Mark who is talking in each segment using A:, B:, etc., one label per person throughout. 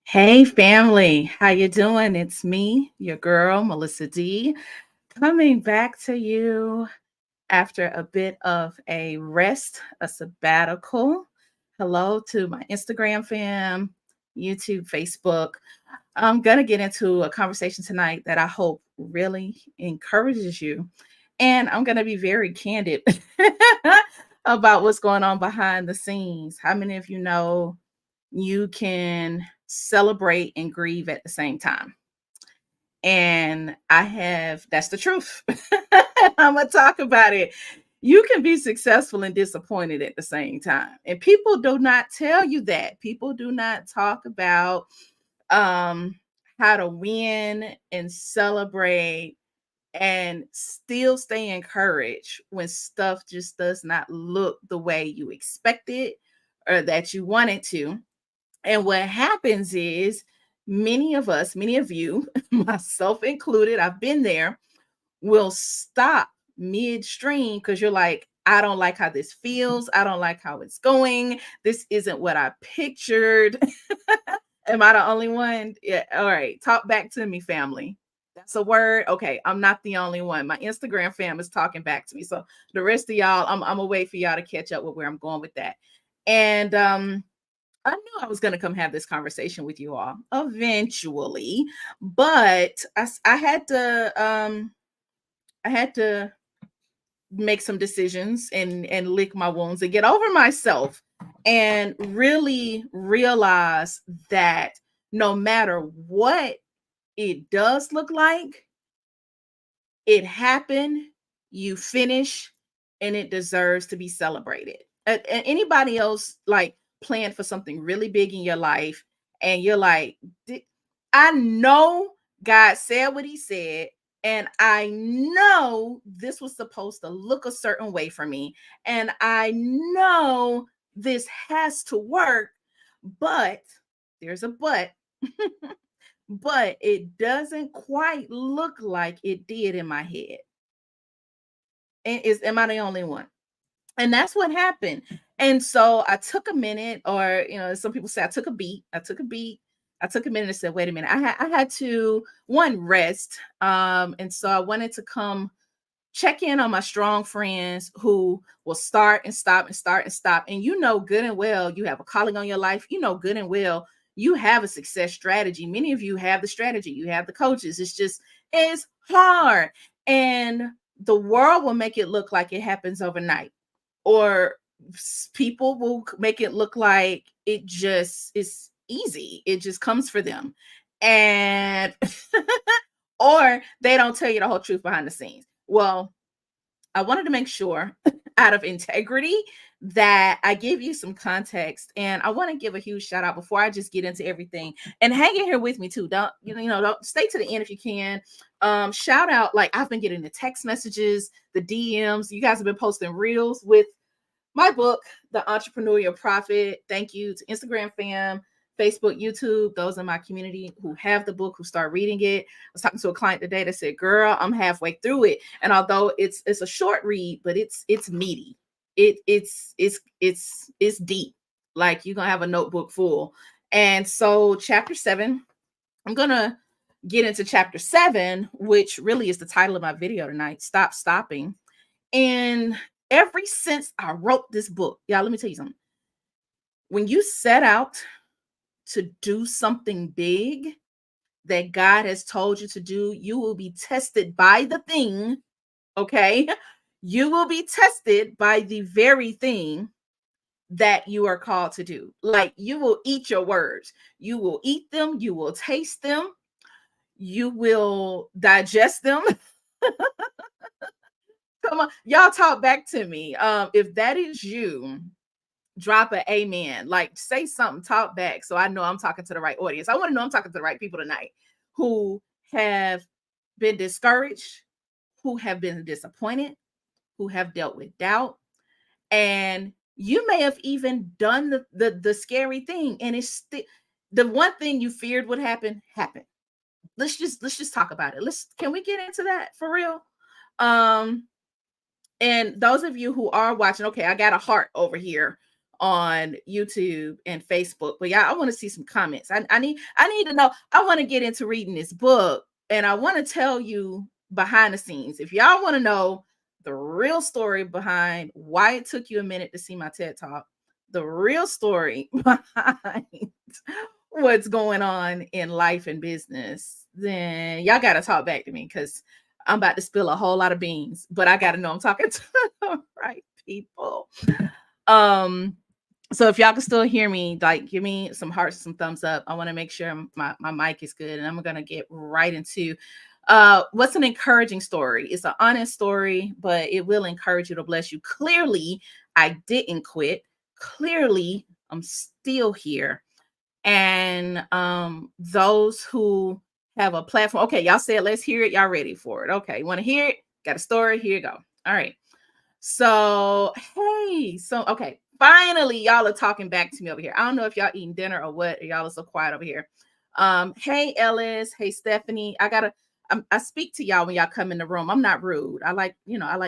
A: Hey family, how you doing? It's me, your girl, Melissa D, coming back to you after a bit of a rest, a sabbatical. Hello to my Instagram fam, YouTube, Facebook. I'm going to get into a conversation tonight that I hope really encourages you. And I'm going to be very candid about what's going on behind the scenes. How many of you know you can celebrate and grieve at the same time? And that's the truth. I'm going to talk about it. You can be successful and disappointed at the same time. And people do not tell you that. People do not talk about um, how to win and celebrate and still stay encouraged when stuff just does not look the way you expect it or that you want it to. And what happens is many of us, many of you, myself included, I've been there, will stop midstream because you're like, I don't like how this feels. I don't like how it's going. This isn't what I pictured. Am I the only one? Yeah. All right. Talk back to me, family. That's a word. Okay. I'm not the only one. My Instagram fam is talking back to me. So the rest of y'all, I'm gonna wait for y'all to catch up with where I'm going with that. And I knew I was going to come have this conversation with you all eventually, but I had to make some decisions and lick my wounds and get over myself and really realize that no matter what it does look like, it happened, you finish, and it deserves to be celebrated. And anybody else like planned for something really big in your life, and you're like, I know God said what he said, and I know this was supposed to look a certain way for me, and I know this has to work, but there's a but. But it doesn't quite look like it did in my head. And am I the only one? And that's what happened. And so I took a minute, or some people say I took a beat. I took a beat. I took a minute and said, wait a minute. I had to one rest. And so I wanted to come check in on my strong friends who will start and stop and start and stop. And you know good and well you have a calling on your life. You know good and well you have a success strategy. Many of you have the strategy, you have the coaches. It's hard. And the world will make it look like it happens overnight, or people will make it look like it just is easy. It just comes for them. And or they don't tell you the whole truth behind the scenes. Well, I wanted to make sure out of integrity that I give you some context, and I want to give a huge shout out before I just get into everything. And hang in here with me too. Don't stay to the end if you can. Shout out, like I've been getting the text messages, the DMs. You guys have been posting reels with my book, The Entrepreneurial Profit. Thank you to Instagram fam, Facebook, YouTube, those in my community who have the book, who start reading it. I was talking to a client today that said, girl, I'm halfway through it. And although it's a short read, but it's meaty. It's deep. Like you're gonna have a notebook full. And so chapter 7, I'm gonna get into chapter 7, which really is the title of my video tonight, Stop Stopping. And ever since I wrote this book, y'all, let me tell you something. When you set out to do something big that God has told you to do, you will be tested by the thing, okay? You will be tested by the very thing that you are called to do. Like you will eat your words, you will eat them, you will taste them, you will digest them. Come on, y'all talk back to me. If that is you, drop an amen. Like say something, talk back so I know I'm talking to the right audience. I want to know I'm talking to the right people tonight who have been discouraged, who have been disappointed, who have dealt with doubt. And you may have even done the scary thing, and it's the one thing you feared would happen happened. Let's just talk about it. Can we get into that for real? And those of you who are watching, okay, I got a heart over here on YouTube and Facebook. But yeah, I want to see some comments. I need to know. I want to get into reading this book, and I want to tell you behind the scenes. If y'all want to know the real story behind why it took you a minute to see my TED Talk, the real story behind what's going on in life and business, then y'all got to talk back to me because I'm about to spill a whole lot of beans, but I got to know I'm talking to the right people. Um, so if y'all can still hear me, like give me some hearts, some thumbs up. I want to make sure my mic is good, and I'm gonna get right into what's an encouraging story. It's an honest story, but it will encourage you to bless you. Clearly, I didn't quit. Clearly, I'm still here. And those who have a platform, okay, y'all said let's hear it. Y'all ready for it? Okay, want to hear it? Got a story? Here you go. All right. So, hey, so okay, finally, y'all are talking back to me over here. I don't know if y'all eating dinner or what. Y'all are so quiet over here. Hey Ellis, hey Stephanie. I speak to y'all when y'all come in the room. I'm not rude. I like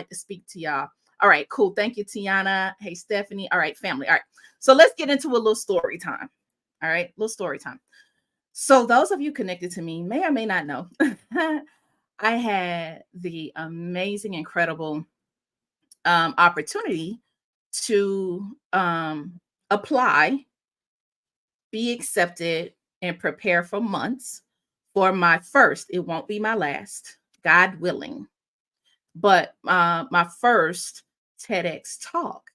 A: to speak to y'all. All right, cool. Thank you, Tiana. Hey Stephanie. All right, family. All right. So let's get into a little story time. All right, little story time. So those of you connected to me may or may not know. I had the amazing, incredible opportunity to apply, be accepted, and prepare for months for my first, it won't be my last, God willing, but my first TEDx talk.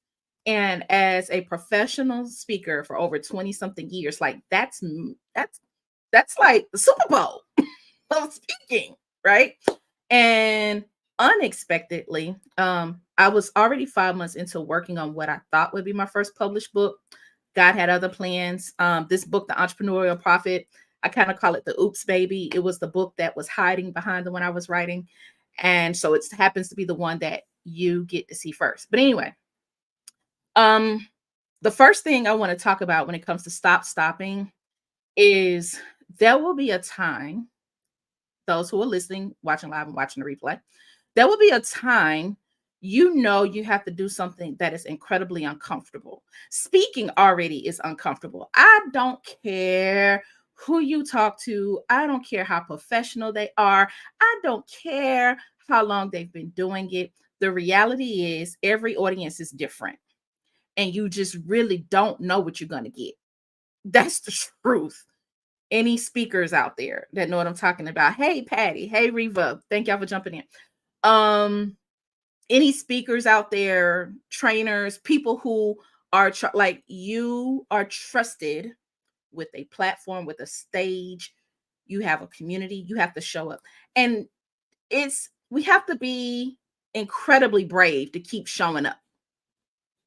A: And as a professional speaker for over 20 something years, like that's like the Super Bowl of speaking, right? And unexpectedly, I was already 5 months into working on what I thought would be my first published book. God had other plans. This book, The Entrepreneurial Prophet, I kind of call it the oops baby. It was the book that was hiding behind the one I was writing. And so it happens to be the one that you get to see first. But anyway, um, the first thing I want to talk about when it comes to stopping is there will be a time, those who are listening, watching live and watching the replay, there will be a time you have to do something that is incredibly uncomfortable. Speaking already is uncomfortable. I don't care who you talk to. I don't care how professional they are. I don't care how long they've been doing it. The reality is every audience is different, and you just really don't know what you're going to get. That's the truth. Any speakers out there that know what I'm talking about? Hey, Patty. Hey, Reva. Thank y'all for jumping in. Um, any speakers out there, trainers, people who are like you are trusted with a platform, with a stage. You have a community. You have to show up, and we have to be incredibly brave to keep showing up.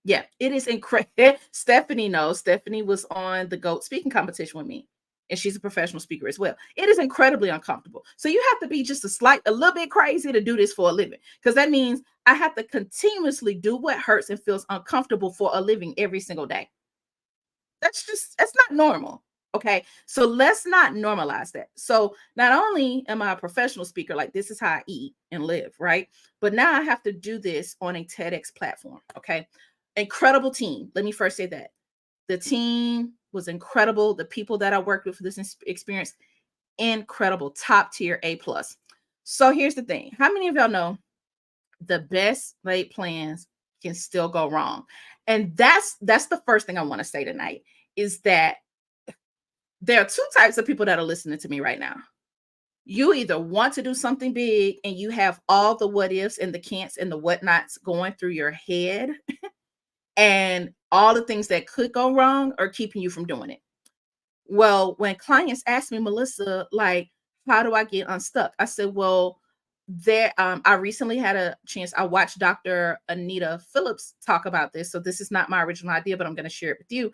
A: Yeah, it is incredible. Stephanie knows. Stephanie was on the GOAT speaking competition with me, and she's a professional speaker as well. It is incredibly uncomfortable. So you have to be just a little bit crazy to do this for a living, because that means I have to continuously do what hurts and feels uncomfortable for a living every single day. That's not normal. Okay. So let's not normalize that. So not only am I a professional speaker, like this is how I eat and live, right? But now I have to do this on a TEDx platform. Okay. Incredible team. Let me first say that the team was incredible. The people that I worked with for this experience, incredible, top tier, A plus. So here's the thing. How many of y'all know the best laid plans can still go wrong? And that's the first thing I want to say tonight is that there are two types of people that are listening to me right now. You either want to do something big and you have all the what ifs and the can'ts and the whatnots going through your head, and all the things that could go wrong are keeping you from doing it. Well, when clients ask me, Melissa, like, how do I get unstuck? I said, well, I recently had a chance. I watched Dr. Anita Phillips talk about this. So this is not my original idea, but I'm going to share it with you.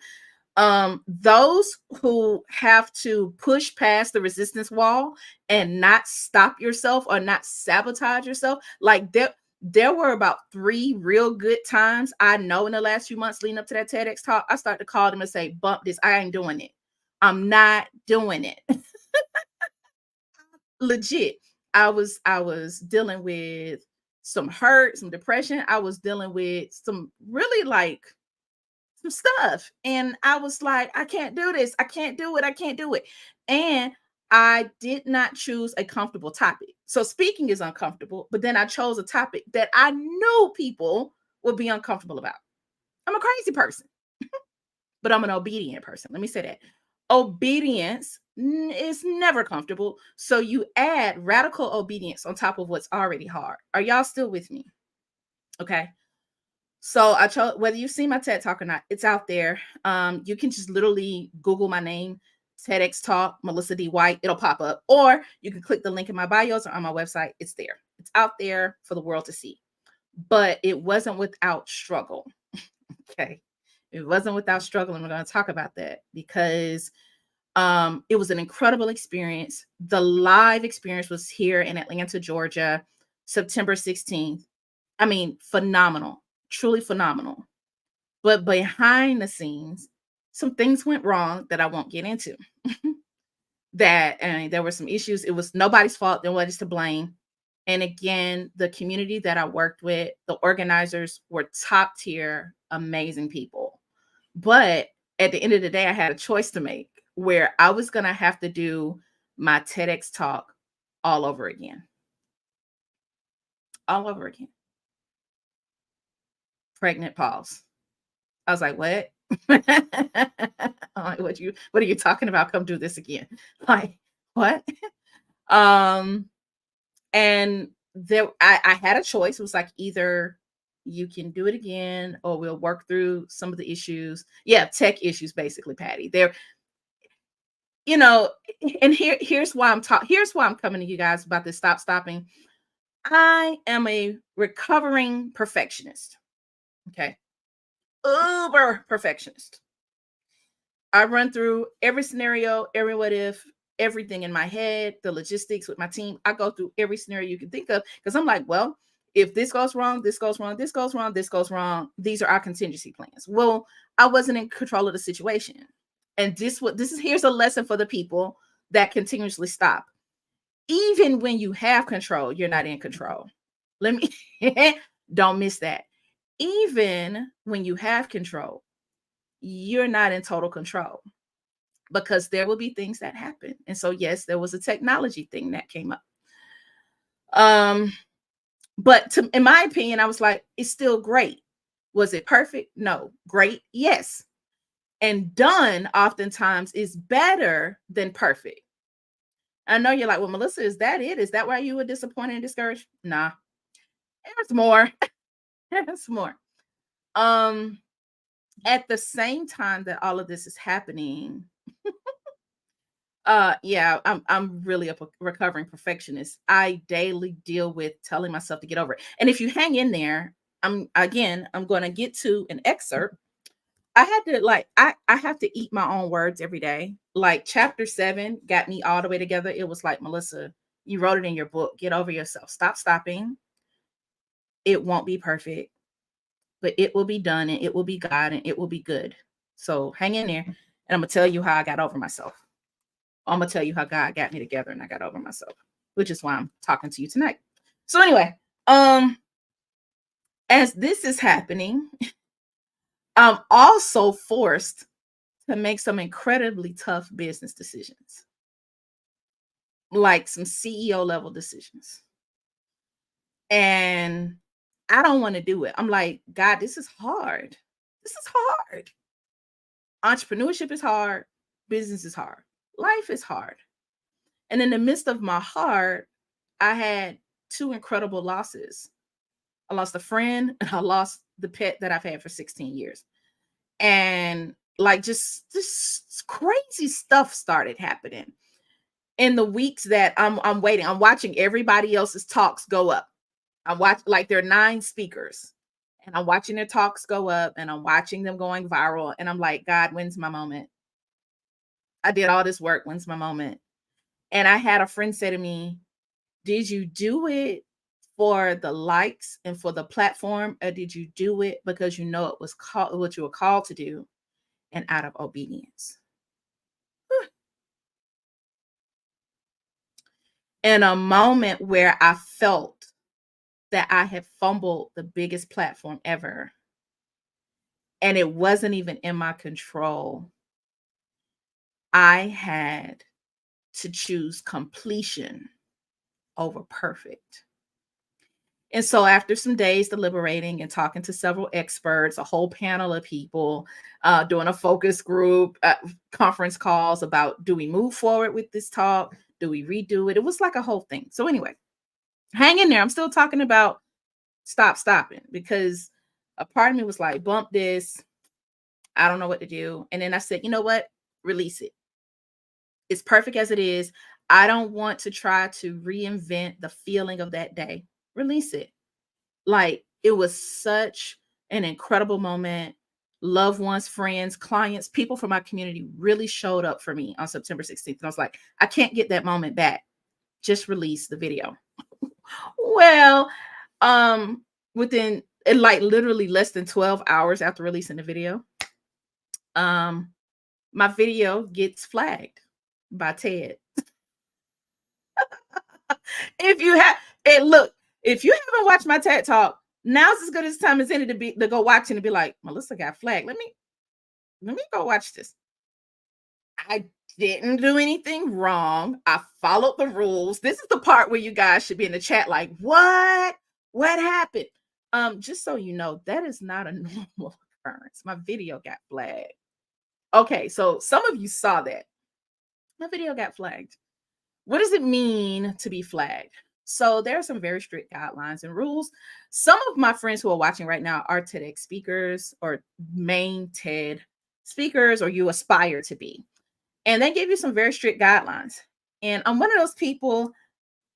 A: Those who have to push past the resistance wall and not stop yourself or not sabotage yourself, like there were about 3 real good times I know in the last few months leading up to that TEDx talk. I started to call them and say, bump this. I ain't doing it. I'm not doing it. Legit. I was dealing with some hurt, some depression. I was dealing with some really like some stuff. And I was like, I can't do this. I can't do it. I can't do it. And I did not choose a comfortable topic. So speaking is uncomfortable, but then I chose a topic that I knew people would be uncomfortable about. I'm a crazy person, but I'm an obedient person. Let me say that. Obedience is never comfortable. So you add radical obedience on top of what's already hard. Are y'all still with me? Okay. So I chose, whether you've seen my TED talk or not, it's out there. You can just literally Google my name, TEDx Talk, Melissa D. White. It'll pop up. Or you can click the link in my bios or on my website. It's there. It's out there for the world to see. But it wasn't without struggle. Okay. It wasn't without struggle. And we're going to talk about that because it was an incredible experience. The live experience was here in Atlanta, Georgia, September 16th. I mean, phenomenal, truly phenomenal. But behind the scenes, some things went wrong that I won't get into. That and there were some issues. It was nobody's fault. Nobody's to blame. And again, the community that I worked with, the organizers were top tier, amazing people. But at the end of the day, I had a choice to make where I was going to have to do my TEDx talk all over again. All over again. Pregnant pause. I was like, what? I'm like, what are you talking about? Come do this again. Like, what? Um, and there I had a choice. It was like either you can do it again or we'll work through some of the issues. Yeah, tech issues, basically, Patty. There, you know, and here's why I'm coming to you guys about this stopping. I am a recovering perfectionist. Okay. Uber perfectionist. I run through every scenario, every what if, everything in my head, the logistics with my team. I go through every scenario you can think of because I'm like, well, if this goes wrong, this goes wrong, this goes wrong, this goes wrong, these are our contingency plans. Well, I wasn't in control of the situation. And this is here's a lesson for the people that continuously stop. Even when you have control, you're not in control. Let me don't miss that. Even when you have control, you're not in total control because there will be things that happen. And so, yes, there was a technology thing that came up. But in my opinion, I was like, it's still great. Was it perfect? No. Great? Yes. And done oftentimes is better than perfect. I know you're like, well, Melissa, is that it? Is that why you were disappointed and discouraged? Nah, there's more. There's more. Um, at the same time that all of this is happening, yeah, I'm really a recovering perfectionist. I daily deal with telling myself to get over it. And if you hang in there, I'm going to get to an excerpt. I had to I have to eat my own words every day. Like chapter 7 got me all the way together. It was like, Melissa, you wrote it in your book. Get over yourself. Stop stopping. It won't be perfect, but it will be done and it will be God and it will be good. So hang in there and I'm gonna tell you how I got over myself. I'm gonna tell you how God got me together and I got over myself, which is why I'm talking to you tonight. So anyway, as this is happening, I'm also forced to make some incredibly tough business decisions, like some CEO level decisions. And I don't want to do it. I'm like, God, this is hard. This is hard. Entrepreneurship is hard. Business is hard. Life is hard. And in the midst of my heart, I had two incredible losses. I lost a friend and I lost the pet that I've had for 16 years. And like just this crazy stuff started happening in the weeks that I'm waiting. I'm watching everybody else's talks go up. I watch like there are 9 speakers and I'm watching their talks go up and I'm watching them going viral. And I'm like, God, when's my moment? I did all this work. When's my moment? And I had a friend say to me, did you do it for the likes and for the platform, or did you do it because you know it was called what you were called to do and out of obedience? In a moment where I felt that I had fumbled the biggest platform ever, and it wasn't even in my control. I had to choose completion over perfect. And so, after some days deliberating and talking to several experts, a whole panel of people, doing a focus group, conference calls about, do we move forward with this talk? Do we redo it? It was like a whole thing. So, anyway, hang in there. I'm still talking about stop stopping, because a part of me was like, bump this. I don't know what to do. And then I said, you know what? Release it. It's perfect as it is. I don't want to try to reinvent the feeling of that day. Release it. Like, it was such an incredible moment. Loved ones, friends, clients, people from my community really showed up for me on September 16th. And I was like, I can't get that moment back. Just release the video. Well, um, within like literally less than 12 hours after releasing the video, um, my video gets flagged by Ted. If you have it, look, if you haven't watched my TED talk, now's as good as time as any to go watch it and be like, Melissa got flagged. Let me go watch this. I didn't do anything wrong. I followed the rules. This is the part where you guys should be in the chat like, what? What happened? Just so you know, that is not a normal occurrence. My video got flagged. Okay, so some of you saw that. My video got flagged. What does it mean to be flagged? So there are some very strict guidelines and rules. Some of my friends who are watching right now are TEDx speakers or main TED speakers, or you aspire to be. And they give you some very strict guidelines. And I'm one of those people,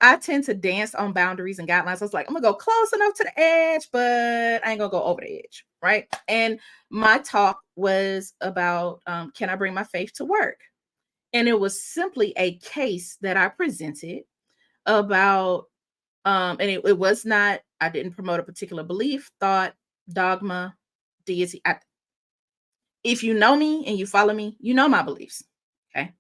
A: I tend to dance on boundaries and guidelines. I was like, I'm gonna go close enough to the edge, but I ain't gonna go over the edge. Right. And my talk was about, can I bring my faith to work? And it was simply a case that I presented about, and it was not, I didn't promote a particular belief, thought, dogma, deity. If you know me and you follow me, you know my beliefs. Okay.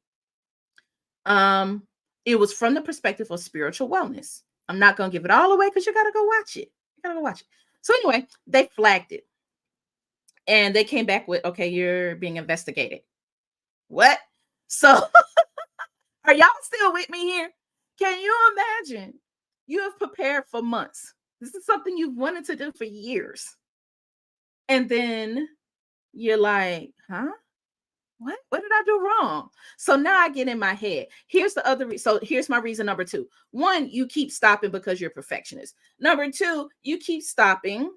A: Um, it was from the perspective of spiritual wellness. I'm not gonna give it all away because you gotta go watch it. You gotta go watch it. So anyway, they flagged it and they came back with, okay, you're being investigated. What? So are y'all still with me here? Can you imagine? You have prepared for months. This is something you've wanted to do for years. And then you're like, huh? What? What did I do wrong? So now I get in my head. Here's the other. So here's my reason number two. One, you keep stopping because you're a perfectionist. Number two, you keep stopping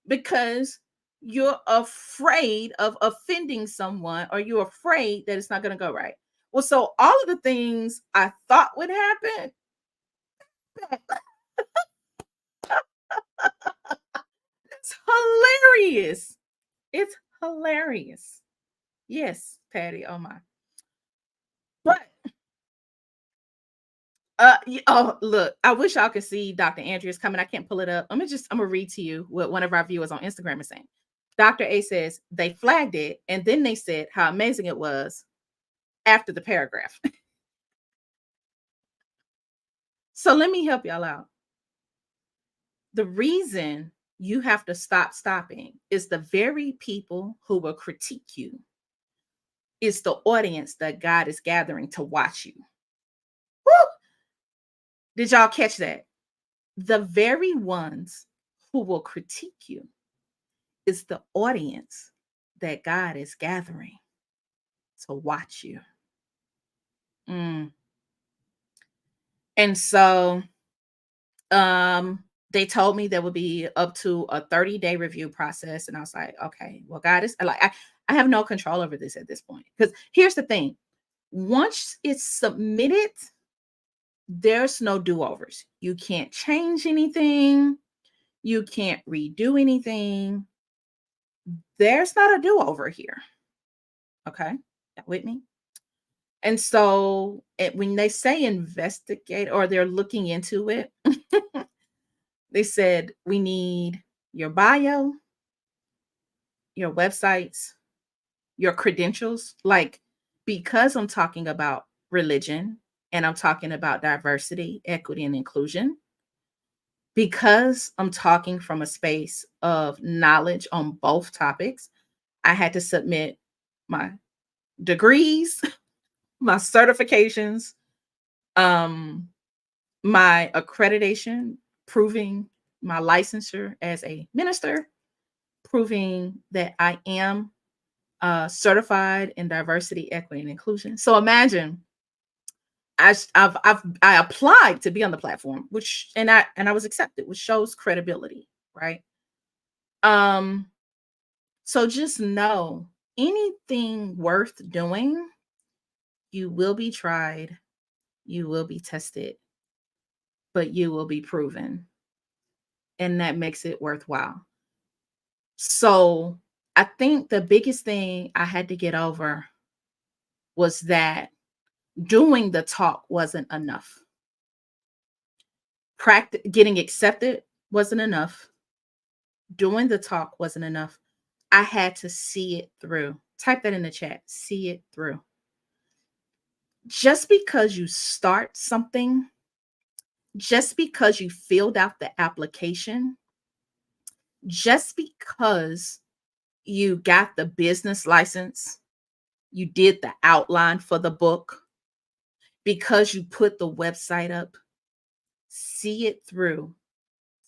A: because you're afraid of offending someone, or you're afraid that it's not going to go right. Well, so all of the things I thought would happen, it's hilarious. It's hilarious. Yes, Patty. Oh my. But oh, look, I wish y'all could see Dr. Andrea's coming. I can't pull it up. I'm gonna read to you what one of our viewers on Instagram is saying. Dr. A says they flagged it and then they said how amazing it was after the paragraph. So let me help y'all out. The reason you have to stop stopping is the very people who will critique you is the audience that God is gathering to watch you. Woo! Did y'all catch that? The very ones who will critique you is the audience that God is gathering to watch you. Mm. And so they told me there would be up to a 30-day review process. And I was like, okay, well, God is like, I have no control over this at this point. Because here's the thing, once it's submitted, there's no do-overs. You can't change anything, you can't redo anything. There's not a do-over here. Okay. With me? And so when they say investigate or they're looking into it, they said we need your bio, your websites, your credentials. Like, because I'm talking about religion and I'm talking about diversity, equity, and inclusion, because I'm talking from a space of knowledge on both topics, I had to submit my degrees, my certifications, um, my accreditation, proving my licensure as a minister, proving that I am certified in diversity, equity, and inclusion. So imagine I applied to be on the platform, which and I was accepted, which shows credibility, right? Um, so just know anything worth doing, you will be tried, you will be tested, but you will be proven, and that makes it worthwhile. So I think the biggest thing I had to get over was that doing the talk wasn't enough. Getting accepted wasn't enough. Doing the talk wasn't enough. I had to see it through. Type that in the chat. See it through. Just because you start something, just because you filled out the application, just because you got the business license, you did the outline for the book, because you put the website up, see it through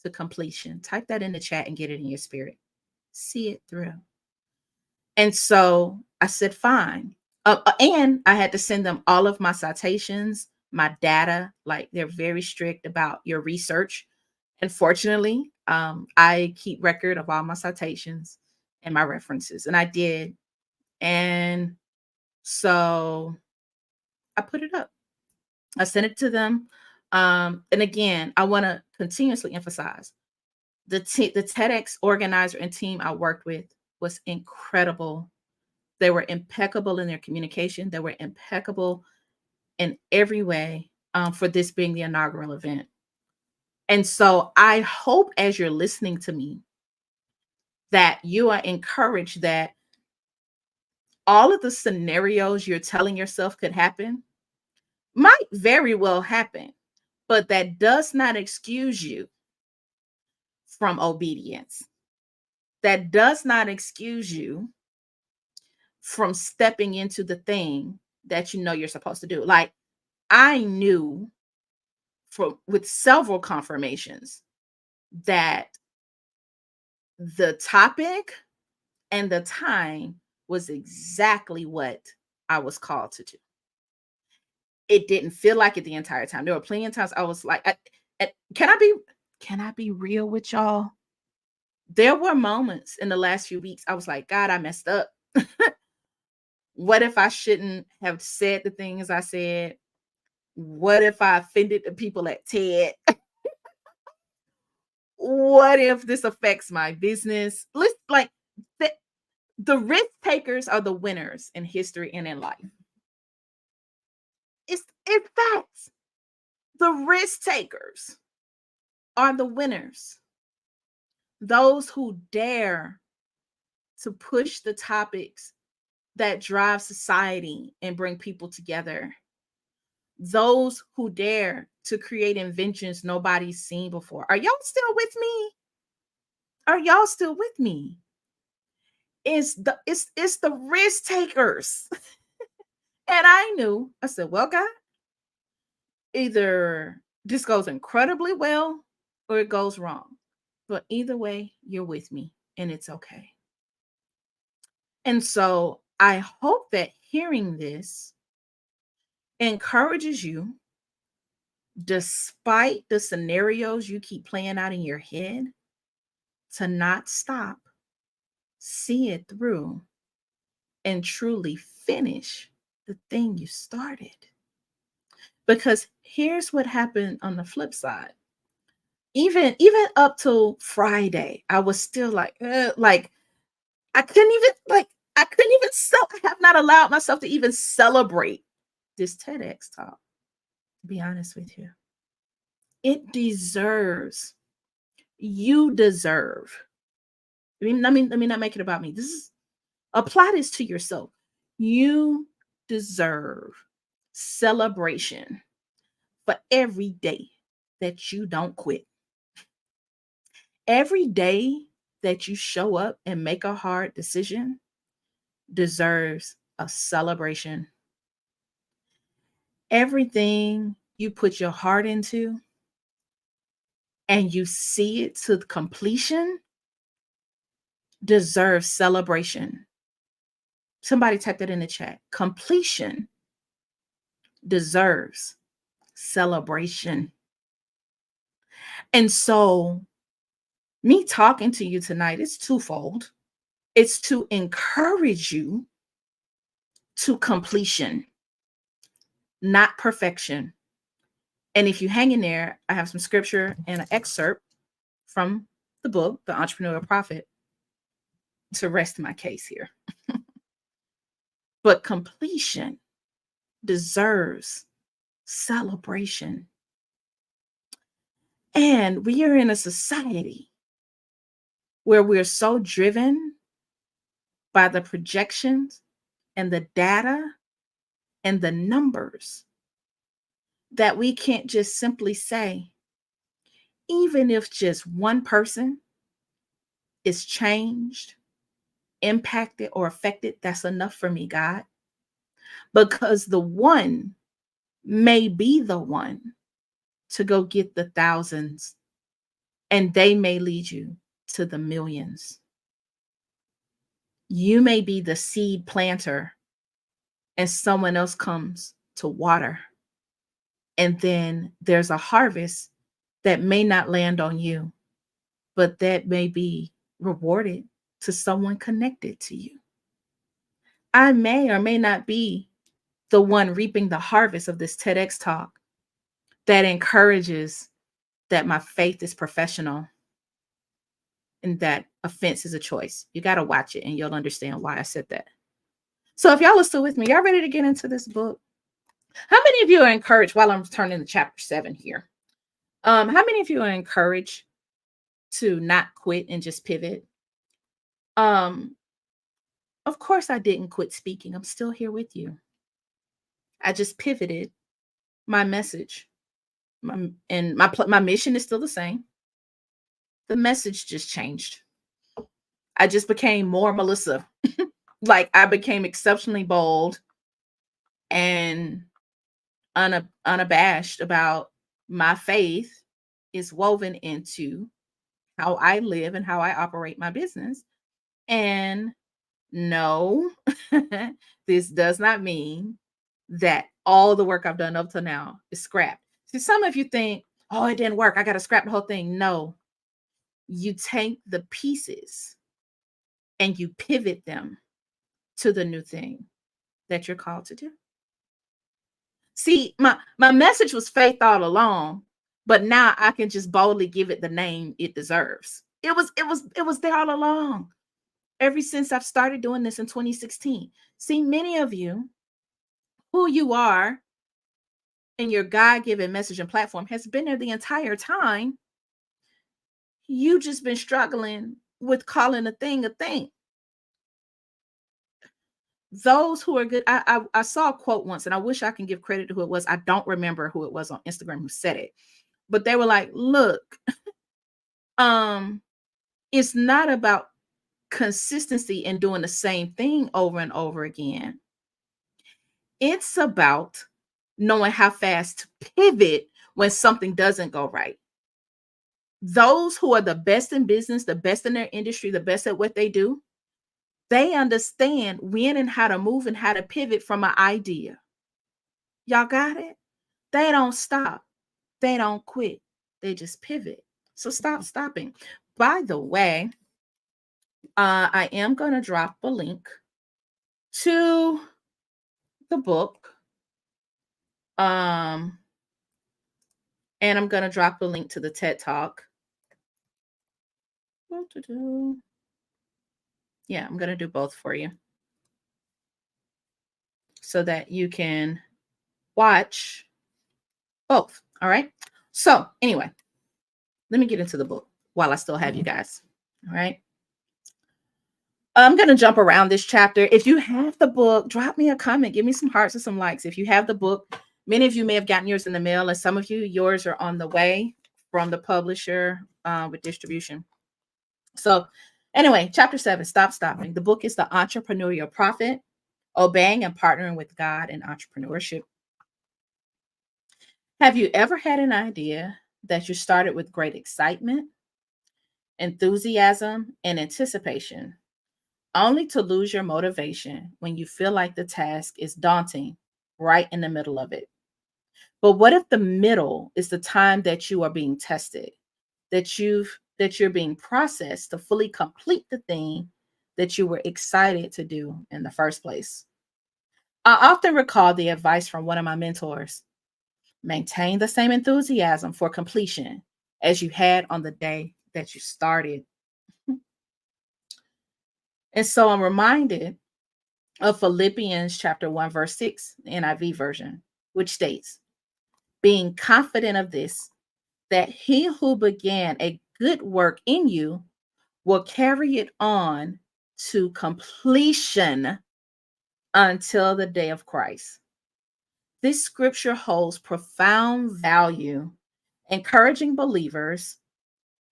A: to completion. Type that in the chat and get it in your spirit. See it through. And so I said, fine. And I had to send them all of my citations, my data. Like they're very strict about your research. And fortunately, I keep record of all my citations and my references. And I did. And so I put it up. I sent it to them. And again, I want to continuously emphasize the TEDx organizer and team I worked with was incredible. They were impeccable in their communication. They were impeccable in every way for this being the inaugural event. And so I hope as you're listening to me that you are encouraged that all of the scenarios you're telling yourself could happen might very well happen, but that does not excuse you from obedience. That does not excuse you from stepping into the thing that you know you're supposed to do. Like I knew with several confirmations that the topic and the time was exactly what I was called to do. It didn't feel like it the entire time. There were plenty of times I was like, can I be real with y'all? There were moments in the last few weeks I was like, God, I messed up. What if I shouldn't have said the things I said? What if I offended the people at TED? What if this affects my business? Let's like the risk takers are the winners in history and in life. It's facts. The risk takers are the winners. Those who dare to push the topics that drive society and bring people together. Those who dare to create inventions nobody's seen before. Are y'all still with me? Are y'all still with me? It's the risk takers. And I knew, I said, well, God, either this goes incredibly well or it goes wrong. But either way, you're with me and it's okay. And so I hope that hearing this encourages you, despite the scenarios you keep playing out in your head, to not stop, see it through, and truly finish the thing you started. Because here's what happened on the flip side. Even up till Friday, I was still like I couldn't even I have not allowed myself to even celebrate this TEDx talk, to be honest with you. It deserves, you deserve. Let me not make it about me. This is apply this to yourself. You deserve celebration for every day that you don't quit. Every day that you show up and make a hard decision, deserves a celebration. Everything you put your heart into and you see it to completion deserves celebration. Somebody type that in the chat. Completion deserves celebration. And so, me talking to you tonight is twofold. It's to encourage you to completion, not perfection. And if you hang in there, I have some scripture and an excerpt from the book, The Entrepreneurial Prophet, to rest my case here. But completion deserves celebration. And we are in a society where we're so driven by the projections and the data and the numbers that we can't just simply say, even if just one person is changed, impacted, or affected, that's enough for me, God. Because the one may be the one to go get the thousands, and they may lead you to the millions. You may be the seed planter, and someone else comes to water. And then there's a harvest that may not land on you, but that may be rewarded to someone connected to you. I may or may not be the one reaping the harvest of this TEDx talk that encourages that my faith is professional and that offense is a choice. You got to watch it and you'll understand why I said that. So if y'all are still with me, y'all ready to get into this book? How many of you are encouraged while I'm turning to chapter 7 here? How many of you are encouraged to not quit and just pivot? Um, of course I didn't quit speaking. I'm still here with you. I just pivoted my message. My mission is still the same. The message just changed. I just became more Melissa. Like I became exceptionally bold and unabashed about my faith is woven into how I live and how I operate my business. And no, this does not mean that all the work I've done up to now is scrapped. See, some of you think, oh, it didn't work. I got to scrap the whole thing. No, you take the pieces and you pivot them to the new thing that you're called to do. See, my message was faith all along, but now I can just boldly give it the name it deserves. It was there all along. Ever since I've started doing this in 2016. See, many of you, who you are in your God-given message and platform has been there the entire time. You just been struggling with calling a thing a thing. Those who are good, I saw a quote once, and I wish I can give credit to who it was. I don't remember who it was on Instagram who said it, but they were like, "Look, um, it's not about consistency and doing the same thing over and over again. It's about knowing how fast to pivot when something doesn't go right." Those who are the best in business, the best in their industry, the best at what they do, they understand when and how to move and how to pivot from an idea. Y'all got it? They don't stop. They don't quit. They just pivot. So stop stopping. By the way, I am going to drop a link to the book. And I'm going to drop a link to the TED Talk. Yeah, I'm going to do both for you so that you can watch both. All right. So, anyway, let me get into the book while I still have you guys. All right. I'm going to jump around this chapter. If you have the book, drop me a comment. Give me some hearts and some likes. If you have the book, many of you may have gotten yours in the mail, and some of you, yours are on the way from the publisher with distribution. So, Anyway, chapter 7, Stop Stopping. The book is The Entrepreneurial Prophet, Obeying and Partnering with God in Entrepreneurship. Have you ever had an idea that you started with great excitement, enthusiasm, and anticipation, only to lose your motivation when you feel like the task is daunting right in the middle of it? But what if the middle is the time that you are being tested, that you're being processed to fully complete the thing that you were excited to do in the first place? I often recall the advice from one of my mentors: maintain the same enthusiasm for completion as you had on the day that you started. And so I'm reminded of Philippians chapter 1, verse 6, NIV version, which states, being confident of this, that he who began a good work in you will carry it on to completion until the day of Christ. This scripture holds profound value, encouraging believers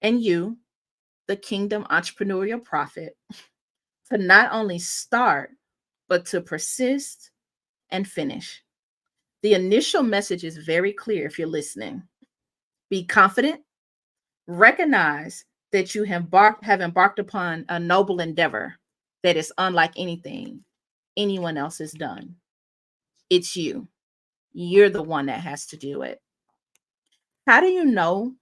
A: and you, the kingdom entrepreneurial prophet, to not only start, but to persist and finish. The initial message is very clear if you're listening. Be confident, recognize that you have embarked upon a noble endeavor that is unlike anything anyone else has done. It's you. You're the one that has to do it. How do you know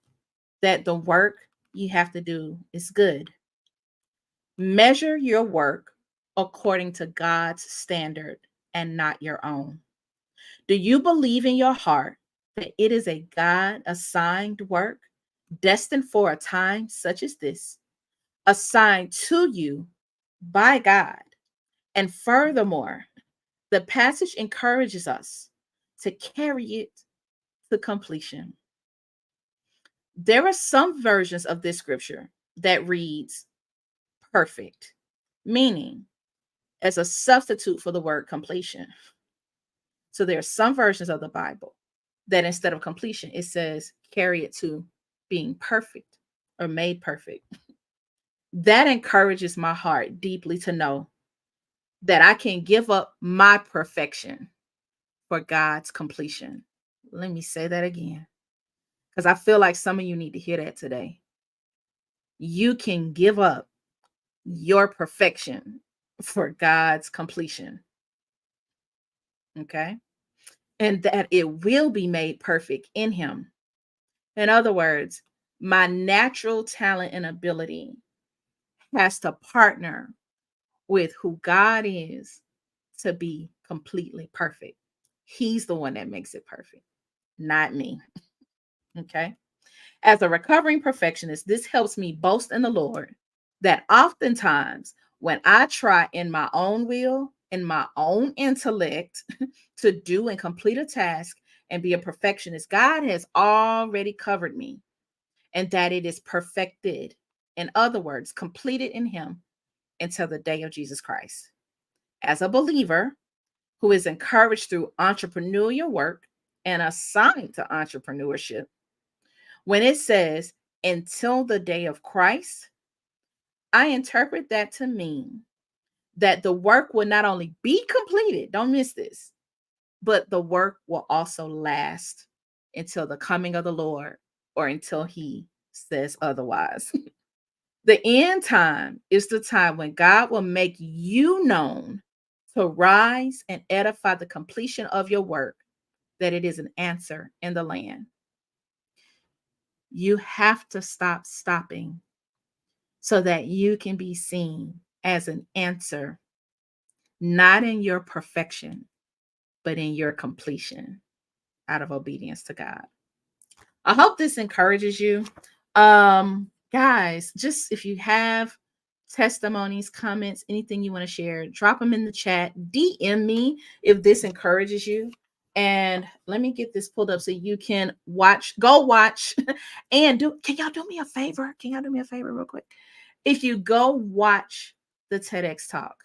A: that the work you have to do is good? Measure your work according to God's standard and not your own. Do you believe in your heart that it is a God assigned work destined for a time such as this, assigned to you by God? And furthermore, the passage encourages us to carry it to completion. There are some versions of this scripture that reads perfect, meaning as a substitute for the word completion. So there are some versions of the Bible that instead of completion, it says carry it to being perfect or made perfect. That encourages my heart deeply to know that I can give up my perfection for God's completion. Let me say that again, because I feel like some of you need to hear that today. You can give up your perfection for God's completion. Okay. And that it will be made perfect in Him. In other words, my natural talent and ability has to partner with who God is to be completely perfect. He's the one that makes it perfect, not me. Okay. As a recovering perfectionist, this helps me boast in the Lord that oftentimes when I try in my own will, in my own intellect, to do and complete a task and be a perfectionist, God has already covered me and that it is perfected. In other words, completed in Him until the day of Jesus Christ. As a believer who is encouraged through entrepreneurial work and assigned to entrepreneurship, when it says until the day of Christ, I interpret that to mean that the work will not only be completed, don't miss this, but the work will also last until the coming of the Lord or until He says otherwise. The end time is the time when God will make you known to rise and edify the completion of your work, that it is an answer in the land. You have to stop stopping so that you can be seen as an answer, not in your perfection, but in your completion out of obedience to God. I hope this encourages you. Guys, just if you have testimonies, comments, anything you want to share, drop them in the chat. DM me if this encourages you. And let me get this pulled up so you can go watch and can y'all do me a favor? Can y'all do me a favor real quick? If you go watch the TEDx talk,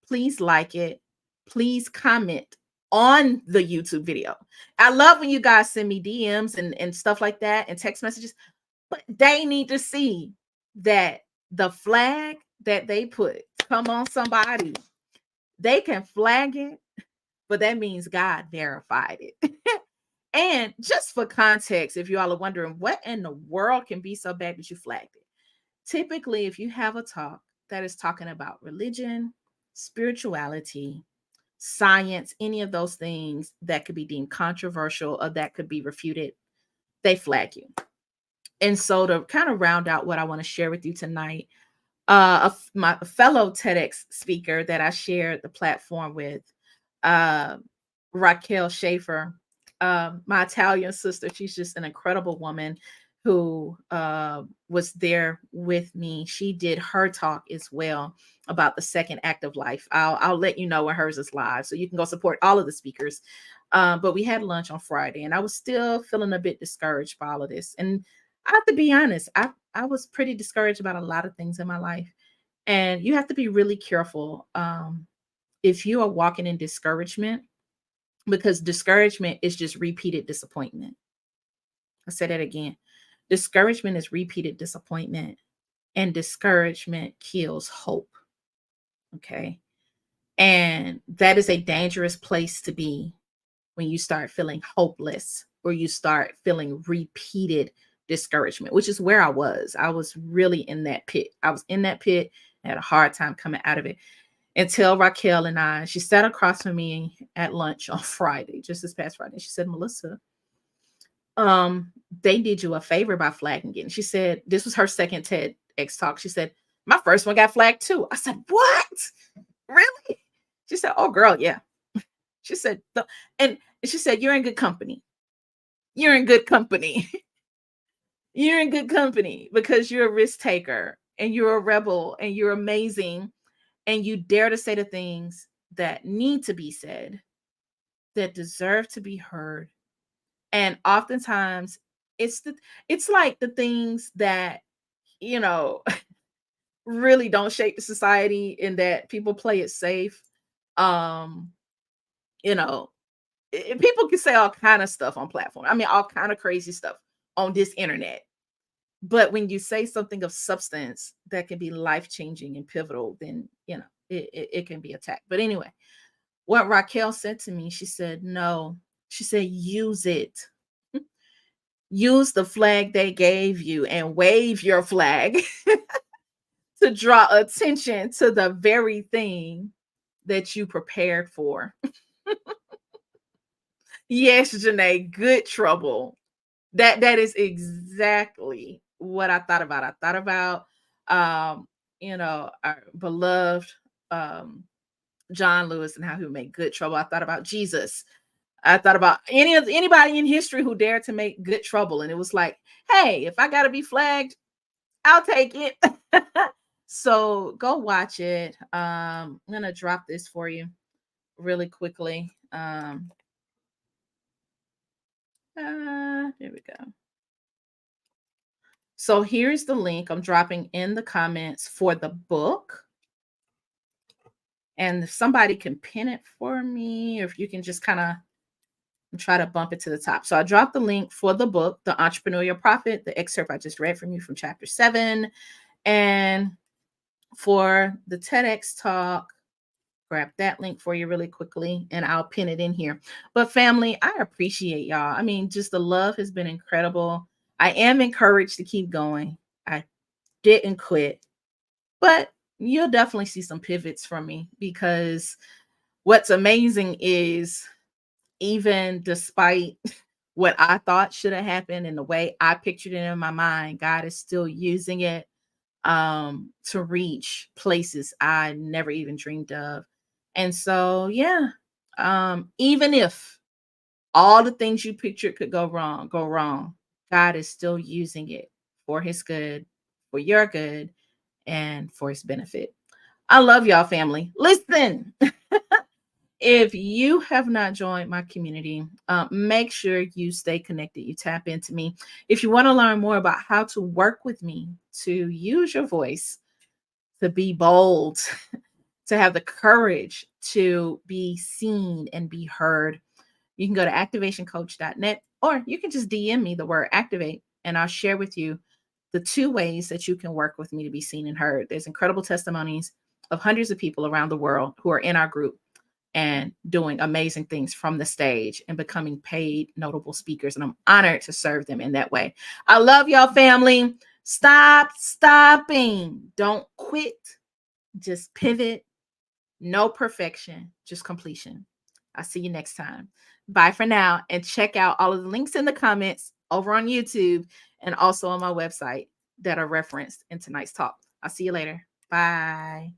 A: please like it. Please comment on the YouTube video. I love when you guys send me DMs and stuff like that and text messages, but they need to see that the flag that they put. Come on, somebody. They can flag it, but that means God verified it. And just for context, if you all are wondering what in the world can be so bad that you flagged it, typically, if you have a talk that is talking about religion, spirituality, science, any of those things that could be deemed controversial or that could be refuted, they flag you. And so, to kind of round out what I want to share with you tonight, my fellow TEDx speaker that I shared the platform with, uh, Raquel Schaefer, my Italian sister. She's just an incredible woman who was there with me. She did her talk as well about the second act of life. I'll let you know when hers is live, so you can go support all of the speakers. But we had lunch on Friday, and I was still feeling a bit discouraged by all of this. And I have to be honest, I was pretty discouraged about a lot of things in my life. And you have to be really careful if you are walking in discouragement, because discouragement is just repeated disappointment. I say that again. Discouragement is repeated disappointment, and discouragement kills hope. Okay. And that is a dangerous place to be when you start feeling hopeless or you start feeling repeated discouragement, which is where I was. I was really in that pit. I was in that pit and had a hard time coming out of it until Raquel and she sat across from me at lunch on Friday, just this past Friday. She said, Melissa, they did you a favor by flagging it. And she said, this was her second TEDx talk. She said, my first one got flagged too. I said, what? Really? She said, oh girl, yeah. She said, and she said, you're in good company. You're in good company. You're in good company because you're a risk taker and you're a rebel and you're amazing and you dare to say the things that need to be said, that deserve to be heard. And oftentimes it's like the things that, you know, really don't shape the society and that people play it safe. Um, you know, people can say all kind of stuff on platform. I mean, all kind of crazy stuff on this internet. But when you say something of substance that can be life changing and pivotal, then it can be attacked. But anyway, what Raquel said to me, she said, "No," she said, "Use it. Use the flag they gave you and wave your flag to draw attention to the very thing that you prepared for." Yes, Janae, good trouble. That is exactly what I thought about. I thought about um, our beloved um John Lewis and how he would make good trouble. I thought about Jesus. I thought about anybody in history who dared to make good trouble. And it was like, hey, if I gotta be flagged, I'll take it. So go watch it. I'm gonna drop this for you really quickly. Here we go. So here's the link I'm dropping in the comments for the book. And if somebody can pin it for me, or if you can just kind of try to bump it to the top. So I dropped the link for the book, The Entrepreneurial Prophet, the excerpt I just read from you from chapter 7. And for the TEDx talk, grab that link for you really quickly and I'll pin it in here. But family, I appreciate y'all. I mean, just the love has been incredible. I am encouraged to keep going. I didn't quit, but you'll definitely see some pivots from me, because what's amazing is even despite what I thought should have happened and the way I pictured it in my mind, God is still using it to reach places I never even dreamed of. And so, yeah, even if all the things you pictured could go wrong, God is still using it for his good, for your good, and for his benefit. I love y'all, family. Listen, if you have not joined my community, make sure you stay connected. You tap into me. If you want to learn more about how to work with me, to use your voice, to be bold, to have the courage to be seen and be heard, you can go to activationcoach.net, or you can just DM me the word activate and I'll share with you the two ways that you can work with me to be seen and heard. There's incredible testimonies of hundreds of people around the world who are in our group and doing amazing things from the stage and becoming paid notable speakers. And I'm honored to serve them in that way. I love y'all, family. Stop stopping. Don't quit. Just pivot. No perfection, just completion. I'll see you next time. Bye for now. And check out all of the links in the comments over on YouTube and also on my website that are referenced in tonight's talk. I'll see you later. Bye.